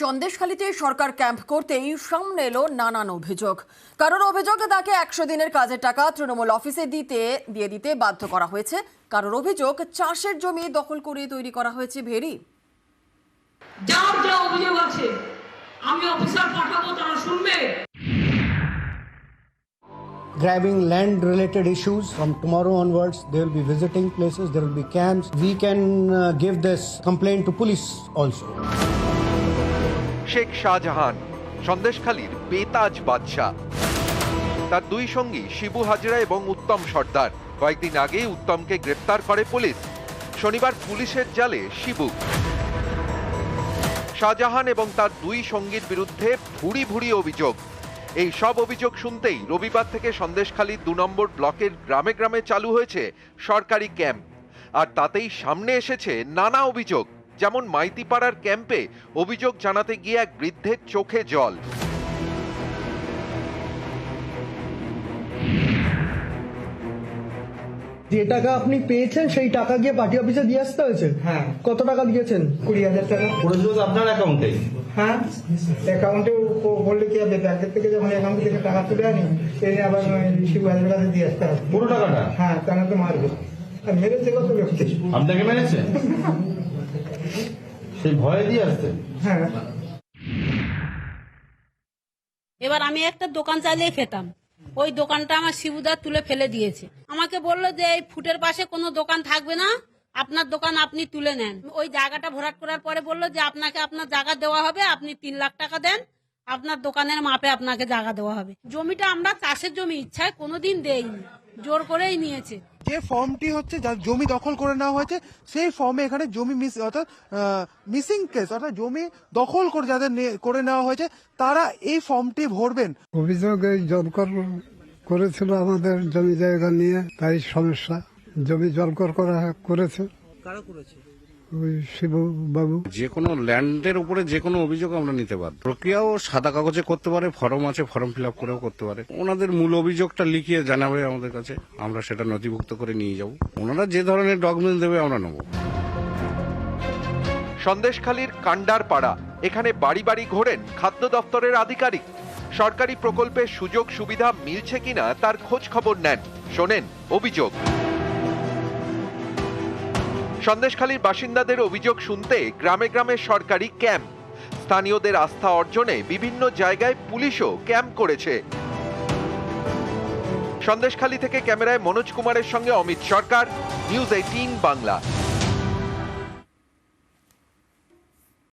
সন্দেশখালীতে সরকার camp করতেই সামনে এলো নানান অভিযোগ। কারোর অভিযোগে তাকে 100 দিনের কাজের টাকা তৃণমূল অফিসে দিয়ে দিতে বাধ্য করা হয়েছে। কারোর অভিযোগ চাষের জমি দখল করে তৈরি করা হয়েছে ভেড়ি। যার যা অভিযোগ আছে আমি অফিসার পাঠাবো, তারা শুনবে। Grabbing land related issues from tomorrow onwards, they will be visiting places, there will be camps. We can give this complaint to police also. Sheikh Shahjahan সন্দেশখালীর বেতাজ বাদশাহ, তার দুই সঙ্গী শিবু হাজরা এবং উত্তম সর্দার। কয়েকদিন আগে উত্তমকে গ্রেফতার করে পুলিশ। শনিবার পুলিশের জালে শিবু। শাহজাহান এবং তার দুই সঙ্গীর বিরুদ্ধে ভুরি ভুরি অভিযোগ। এই সব অভিযোগ শুনতেই রবিবার থেকে সন্দেশখালীর 2 নম্বর ব্লকের গ্রামে গ্রামে চালু হয়েছে সরকারি ক্যাম্প। আর তাতেই সামনে এসেছে নানা অভিযোগ। যেমন মাইতিপাড়ার ক্যাম্পে অভিযোগ জানাতে গিয়ে এক বৃদ্ধের চোখে জল। যে টাকা আপনি পেয়েছেন সেই টাকা গিয়ে পার্টি অফিসে দিয়ে আসতে হয়েছে। হ্যাঁ। কত টাকা দিয়েছেন? 20,000 টাকা পড়েছিল আপনার অ্যাকাউন্টে। হ্যাঁ, অ্যাকাউন্টে বললে কি হবে? ব্যাংকের থেকে যখন অ্যাকাউন্ট থেকে টাকা তুলে আনি, এনে আবার শিবু হাজার কাছে দিয়ে আসতে হবে পুরো টাকাটা। হ্যাঁ, তাহলে তো মারবে। আর মেরেছে কত লোককে? আপনাকে মেরেছে? সেই ভয়ে দিয়ে আসতেন? হ্যাঁ। এবার আমি একটা দোকান চালিয়ে খেতাম, ওই দোকানটা আমার শিবুদা তুলে ফেলে দিয়েছে। আমাকে বললো যে এই ফুটের পাশে কোনো দোকান থাকবে না, আপনার দোকান আপনি তুলে নেন। ওই জায়গাটা ভরাট করার পরে বললো যে আপনাকে আপনার জায়গা দেওয়া হবে, আপনি 3 লাখ টাকা দেন, আপনার দোকানের মাপে আপনাকে জায়গা দেওয়া হবে। জমিটা আমরা চাষের জমি ইচ্ছায় কোনোদিন দেইনি, জোর করেই নিয়েছে। যে ফর্মটি হচ্ছে যার জমি দখল করে নেওয়া হয়েছে, সেই ফর্মে এখানে জমি অর্থাৎ মিসিং কেস অর্থাৎ জমি দখল করে যাদের করে নেওয়া হয়েছে তারা এই ফর্মটি ভরবেন। অভিযোগ এই জলকর করেছিল আমাদের জমি জায়গা নিয়ে, তাই সমস্যা। জমি জলকর করেছে। কারা করেছে? ওই শিবু বাবু। যে কোনো ল্যান্ডের উপরে যে কোনো অভিযোগ আমরা নিতে পারি। প্রক্রিয়াও সাদা কাগজে করতে পারে, ফর্ম আছে, ফর্ম ফিল আপ করেও করতে পারে। ওনাদের মূল অভিযোগটা লিখিয়ে জানাবে আমাদের কাছে, আমরা সেটা নথিভুক্ত করে নিয়ে যাব। ওনারা যে ধরনের ডকুমেন্ট দেবে আমরা নেব। সন্দেশখালীর কান্ডার পাড়া, এখানে বাড়ি বাড়ি ঘোরেন খাদ্য দপ্তরের আধিকারিক। সরকারি প্রকল্পের সুযোগ সুবিধা মিলছে কিনা তার খোঁজ খবর নেন, শোনেন অভিযোগ। সন্দেশখালীর বাসিন্দাদের অভিযোগ শুনতে গ্রামে গ্রামে সরকারি ক্যাম্প। স্থানীয়দের আস্থা অর্জনে বিভিন্ন জায়গায় পুলিশও ক্যাম্প করেছে। সন্দেশখালী থেকে ক্যামেরায় মনোজ কুমারের সঙ্গে অমিত সরকার, নিউজ 18 বাংলা।